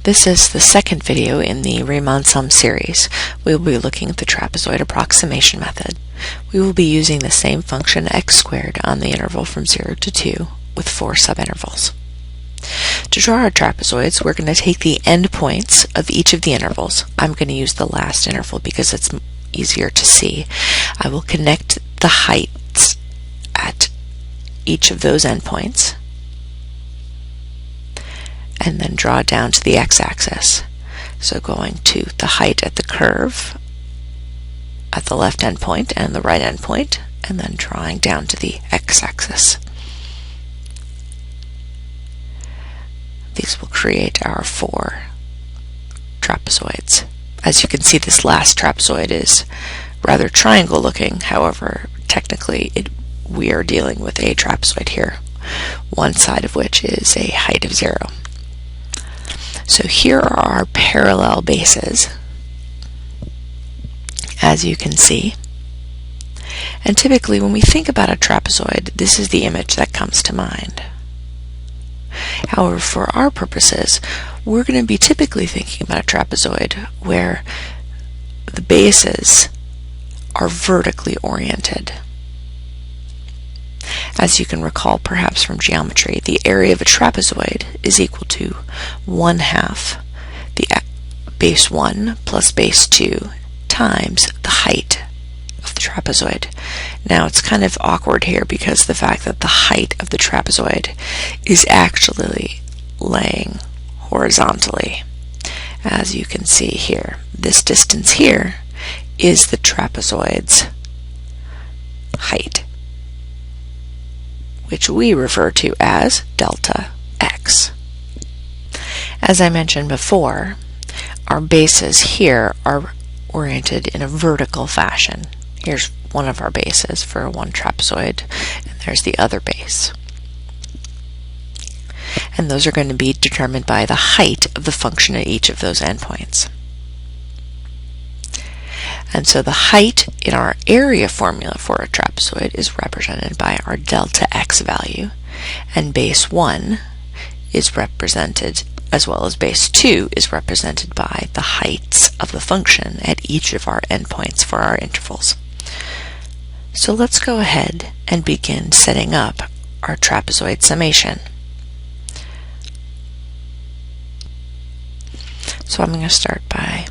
This is the second video in the Riemann sum series. We will be looking at the trapezoid approximation method. We will be using the same function x squared on the interval from 0 to 2 with 4 subintervals. To draw our trapezoids, we're going to take the endpoints of each of the intervals. I'm going to use the last interval because it's easier to see. I will connect the heights at each of those endpoints, and then draw down to the x-axis. So going to the height at the curve at the left endpoint and the right endpoint, and then drawing down to the x-axis. These will create our 4 trapezoids. As you can see, this last trapezoid is rather triangle looking. However, technically we are dealing with a trapezoid here, one side of which is a height of 0. So here are our parallel bases, as you can see. And typically when we think about a trapezoid, this is the image that comes to mind. However, for our purposes, we're going to be typically thinking about a trapezoid where the bases are vertically oriented. As you can recall perhaps from geometry, the area of a trapezoid is equal to 1/2 the base 1 plus base 2 times the height of the trapezoid. Now it's kind of awkward here because the fact that the height of the trapezoid is actually laying horizontally. As you can see here, this distance here is the trapezoid's height, which we refer to as delta x. As I mentioned before, our bases here are oriented in a vertical fashion. Here's one of our bases for one trapezoid, and there's the other base. And those are going to be determined by the height of the function at each of those endpoints. And so the height in our area formula for a trapezoid is represented by our delta x value, and base 1 is represented, as well as base 2 is represented by the heights of the function at each of our endpoints for our intervals. So let's go ahead and begin setting up our trapezoid summation. So I'm going to start by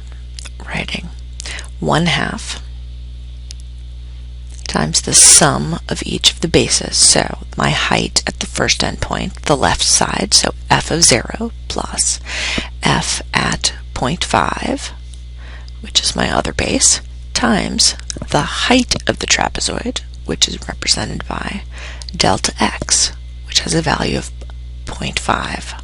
writing 1/2 times the sum of each of the bases. So my height at the first endpoint, the left side, so f of 0 plus f at 0.5, which is my other base, times the height of the trapezoid, which is represented by delta x, which has a value of 0.5.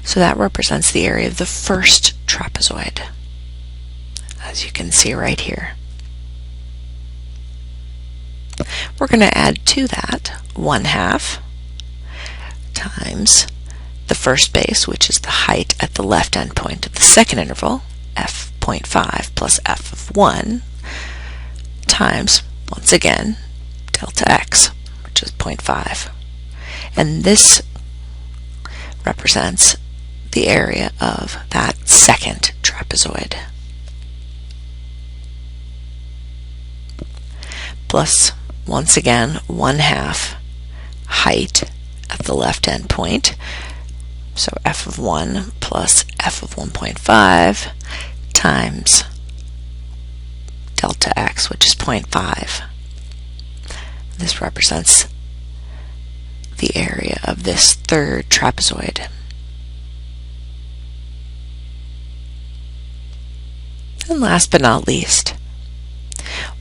So that represents the area of the first trapezoid, as you can see right here. We're going to add to that 1/2 times the first base, which is the height at the left endpoint of the second interval, f.5 plus f of 1, times, once again, delta x, which is 0.5. And this represents the area of that second trapezoid. Plus, once again, 1/2 height at the left endpoint, so f of 1 plus f of 1.5 times delta x, which is 0.5. This represents the area of this third trapezoid. And last but not least,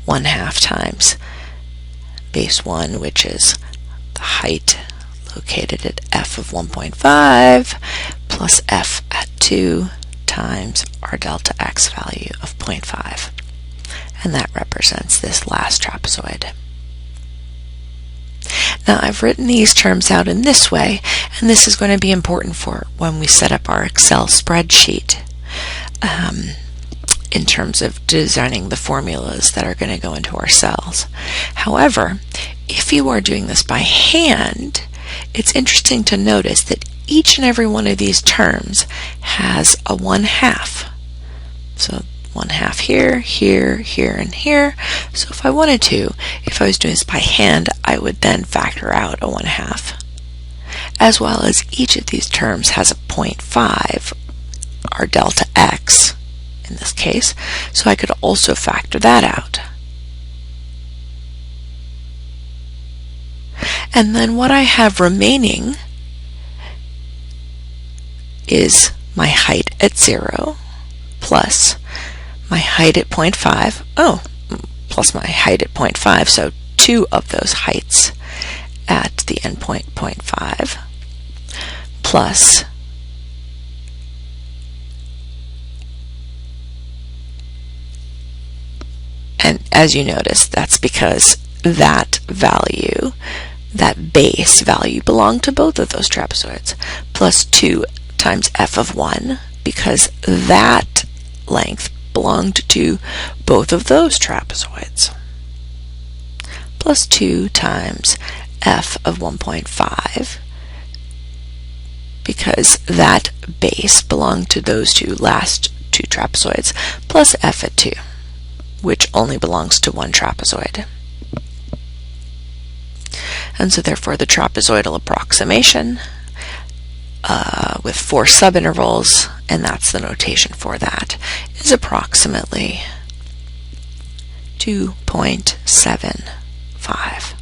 1/2 times base 1, which is the height located at f of 1.5 plus f at 2 times our delta x value of 0.5. And that represents this last trapezoid. Now I've written these terms out in this way, and this is going to be important for when we set up our Excel spreadsheet. In terms of designing the formulas that are going to go into our cells. However, if you are doing this by hand, it's interesting to notice that each and every one of these terms has a 1/2. So 1/2 here, here, here, and here. So if I wanted to, if I was doing this by hand, I would then factor out a 1/2. As well as each of these terms has a 0.5, or delta x in this case, so I could also factor that out. And then what I have remaining is my height at 0 plus my height at 0.5, plus my height at 0.5, so 2 of those heights at the endpoint 0.5, plus and as you notice, that's because that value, that base value, belonged to both of those trapezoids, plus 2 times f of 1, because that length belonged to both of those trapezoids, plus 2 times f of 1.5, because that base belonged to those last two trapezoids, plus f at 2, which only belongs to one trapezoid. And so therefore the trapezoidal approximation with 4 subintervals, and that's the notation for that, is approximately 2.75.